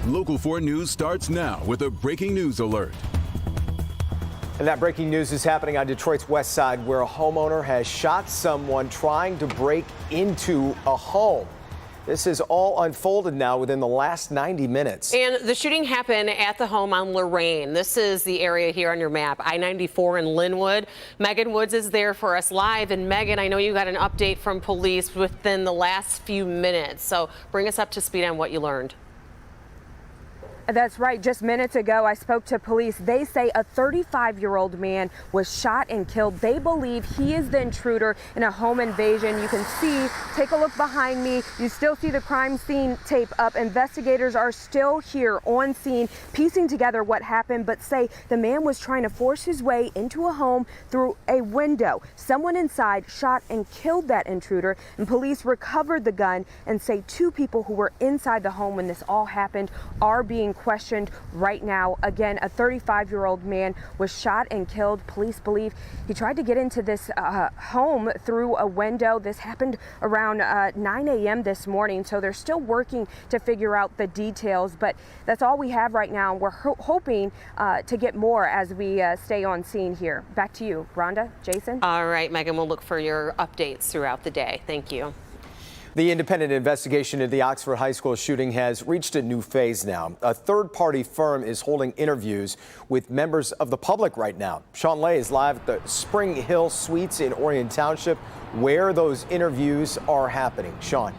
Local 4 News starts now with a breaking news alert. And that breaking news is happening on Detroit's west side, where a homeowner has shot someone trying to break into a home. This has all unfolded now within the last 90 minutes. And the shooting happened at the home on Lorraine. This is the area here on your map, I-94 in Linwood. Megan Woods is there for us live. And Megan, I know you got an update from police within the last few minutes. So bring us up to speed on what you learned. That's right. Just minutes ago, I spoke to police. They say a 35-year-old man was shot and killed. They believe he is the intruder in a home invasion. You can see, take a look behind me. You still see the crime scene tape up. Investigators are still here on scene, piecing together what happened, but say the man was trying to force his way into a home through a window. Someone inside shot and killed that intruder, and police recovered the gun and say 2 people who were inside the home when this all happened are being questioned right now. Again, a 35-year-old man was shot and killed. Police believe he tried to get into this home through a window. This happened around 9 a.m. this morning, so they're still working to figure out the details, but that's all we have right now. We're hoping to get more as we stay on scene here. Back to you, Rhonda, Jason. All right, Megan, we'll look for your updates throughout the day. Thank you. The independent investigation into the Oxford High School shooting has reached a new phase now. A third-party firm is holding interviews with members of the public right now. Sean Lay is live at the Spring Hill Suites in Orion Township, where those interviews are happening. Sean.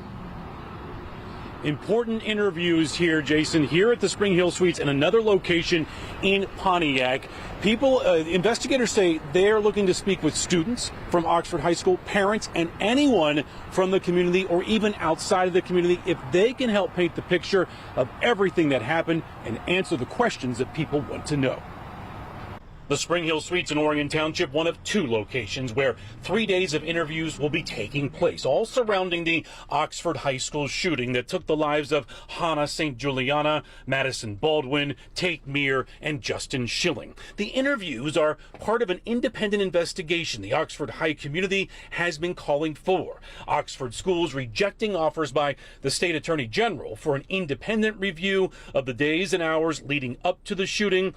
Important interviews here, Jason, here at the Spring Hill Suites and another location in Pontiac. Investigators say they're looking to speak with students from Oxford High School, parents, and anyone from the community or even outside of the community if they can help paint the picture of everything that happened and answer the questions that people want to know. The Spring Hill Suites in Orion Township, one of 2 locations where 3 days of interviews will be taking place, all surrounding the Oxford High School shooting that took the lives of Hannah St. Juliana, Madison Baldwin, Tate Meir, and Justin Schilling. The interviews are part of an independent investigation the Oxford High community has been calling for. Oxford schools rejecting offers by the state attorney general for an independent review of the days and hours leading up to the shooting,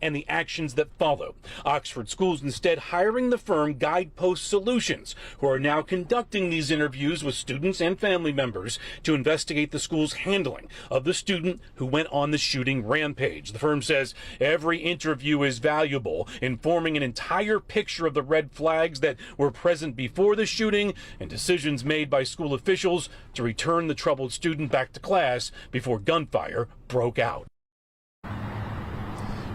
and the actions that follow. Oxford schools instead hiring the firm Guidepost Solutions, who are now conducting these interviews with students and family members to investigate the school's handling of the student who went on the shooting rampage. The firm says every interview is valuable in forming an entire picture of the red flags that were present before the shooting and decisions made by school officials to return the troubled student back to class before gunfire broke out.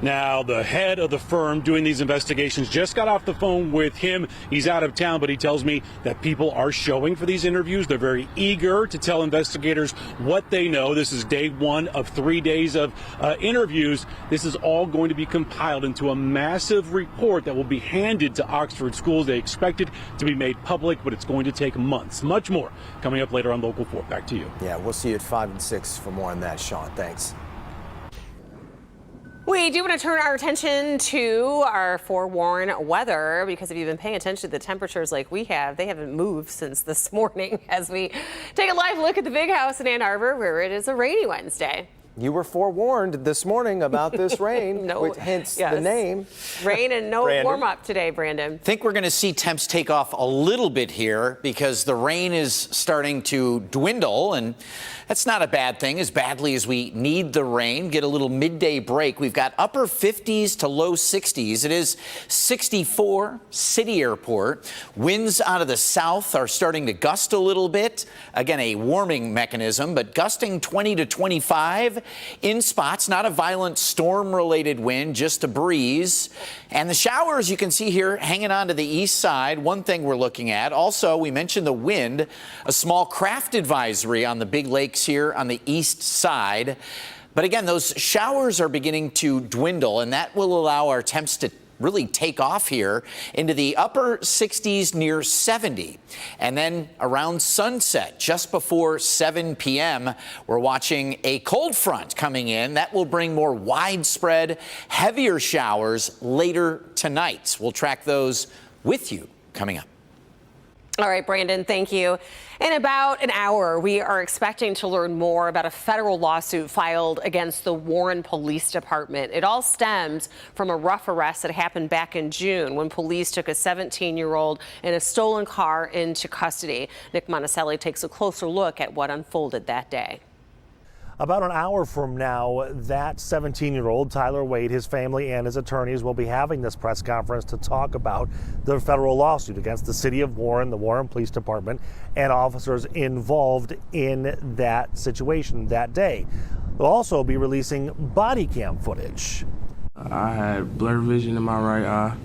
Now, the head of the firm doing these investigations just got off the phone with him. He's out of town, but he tells me that people are showing for these interviews. They're very eager to tell investigators what they know. This is day 1 of 3 days of interviews. This is all going to be compiled into a massive report that will be handed to Oxford schools. They expect it to be made public, but it's going to take months. Much more coming up later on Local 4. Back to you. Yeah, we'll see you at 5 and 6 for more on that, Sean. Thanks. We do want to turn our attention to our forewarned weather, because if you've been paying attention to the temperatures like we have, they haven't moved since this morning as we take a live look at the big house in Ann Arbor, where it is a rainy Wednesday. You were forewarned this morning about this rain, which hence the name. Rain and no warm up today, Brandon. I think we're going to see temps take off a little bit here because the rain is starting to dwindle, and that's not a bad thing, as badly as we need the rain. Get a little midday break. We've got upper 50s to low 60s. It is 64, City Airport. Winds out of the south are starting to gust a little bit. Again, a warming mechanism, but gusting 20 to 25 in spots. Not a violent storm-related wind, just a breeze. And the showers you can see here hanging on to the east side. One thing we're looking at. Also, we mentioned the wind. A small craft advisory on the big lakes here on the east side. But again, those showers are beginning to dwindle, and that will allow our temps to really take off here into the upper 60s near 70. And then around sunset, just before 7 p.m., we're watching a cold front coming in. That will bring more widespread, heavier showers later tonight. We'll track those with you coming up. All right, Brandon, thank you. In about an hour, we are expecting to learn more about a federal lawsuit filed against the Warren Police Department. It all stems from a rough arrest that happened back in June when police took a 17-year-old in a stolen car into custody. Nick Monticelli takes a closer look at what unfolded that day. About an hour from now, that 17-year-old, Tyler Wade, his family and his attorneys will be having this press conference to talk about the federal lawsuit against the city of Warren, the Warren Police Department, and officers involved in that situation that day. They'll also be releasing body cam footage. I had blurred vision in my right eye.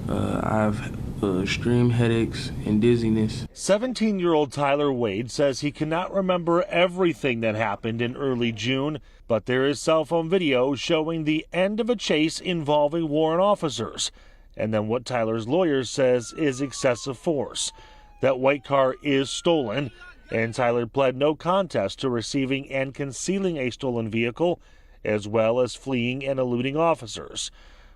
I have extreme headaches and dizziness. 17-year-old Tyler Wade says he cannot remember everything that happened in early June, but there is cell phone video showing the end of a chase involving Warren officers, and then what Tyler's lawyer says is excessive force. That white car is stolen, and Tyler pled no contest to receiving and concealing a stolen vehicle, as well as fleeing and eluding officers.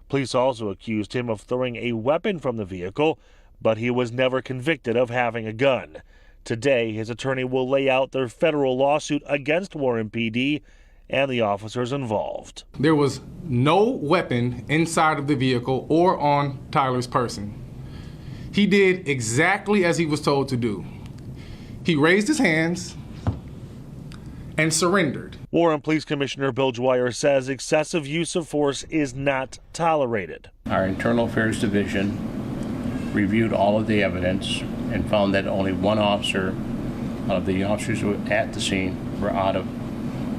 Police also accused him of throwing a weapon from the vehicle, but he was never convicted of having a gun. Today, his attorney will lay out their federal lawsuit against Warren PD and the officers involved. There was no weapon inside of the vehicle or on Tyler's person. He did exactly as he was told to do. He raised his hands and surrendered. Warren Police Commissioner Bill Dwyer says excessive use of force is not tolerated. Our Internal Affairs Division reviewed all of the evidence and found that only one officer out of the officers who were at the scene were out of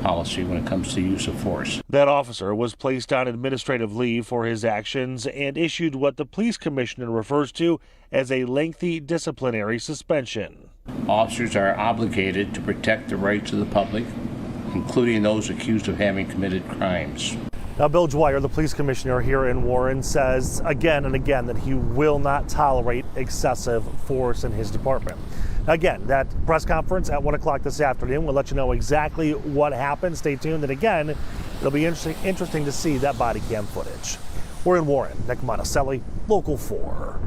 policy when it comes to use of force. That officer was placed on administrative leave for his actions and issued what the police commissioner refers to as a lengthy disciplinary suspension. Officers are obligated to protect the rights of the public, including those accused of having committed crimes. Now, Bill Dwyer, the police commissioner here in Warren, says again and again that he will not tolerate excessive force in his department. Again, that press conference at 1 o'clock this afternoon will let you know exactly what happened. Stay tuned. And again, it'll be interesting to see that body cam footage. We're in Warren. Nick Monticelli, Local 4.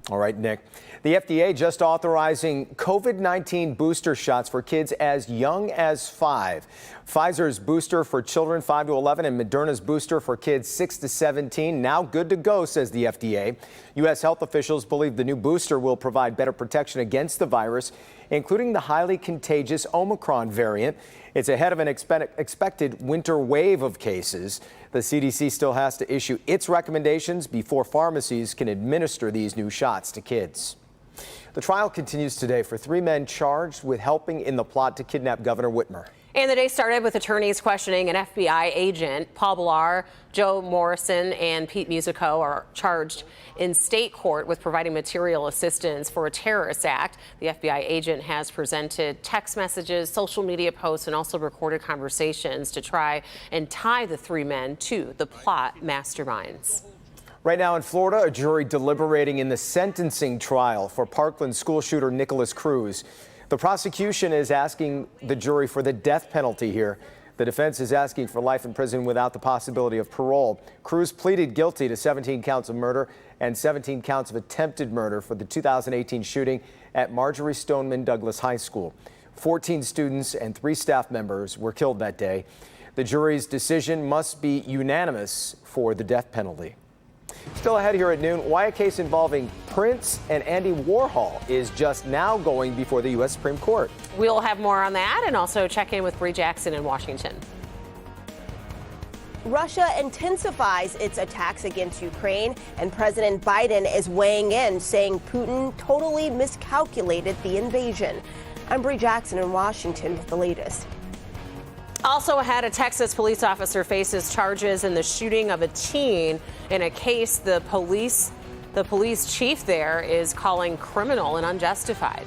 All right, Nick. The FDA just authorizing COVID-19 booster shots for kids as young as 5. Pfizer's booster for children 5 to 11 and Moderna's booster for kids 6 to 17 now good to go, says the FDA. U.S. health officials believe the new booster will provide better protection against the virus, including the highly contagious Omicron variant. It's ahead of an expected winter wave of cases. The CDC still has to issue its recommendations before pharmacies can administer these new shots to kids. The trial continues today for 3 men charged with helping in the plot to kidnap Governor Whitmer. And the day started with attorneys questioning an FBI agent. Paul Blar, Joe Morrison, and Pete Musico are charged in state court with providing material assistance for a terrorist act. The FBI agent has presented text messages, social media posts, and also recorded conversations to try and tie the 3 men to the plot masterminds. Right now in Florida, a jury deliberating in the sentencing trial for Parkland school shooter Nicholas Cruz. The prosecution is asking the jury for the death penalty here. The defense is asking for life in prison without the possibility of parole. Cruz pleaded guilty to 17 counts of murder and 17 counts of attempted murder for the 2018 shooting at Marjorie Stoneman Douglas High School. 14 students and 3 staff members were killed that day. The jury's decision must be unanimous for the death penalty. Still ahead here at noon, why a case involving Prince and Andy Warhol is just now going before the U.S. Supreme Court. We'll have more on that and also check in with Bree Jackson in Washington. Russia intensifies its attacks against Ukraine, and President Biden is weighing in, saying Putin totally miscalculated the invasion. I'm Bree Jackson in Washington with the latest. Also ahead, a Texas police officer faces charges in the shooting of a teen in a case the police chief there is calling criminal and unjustified.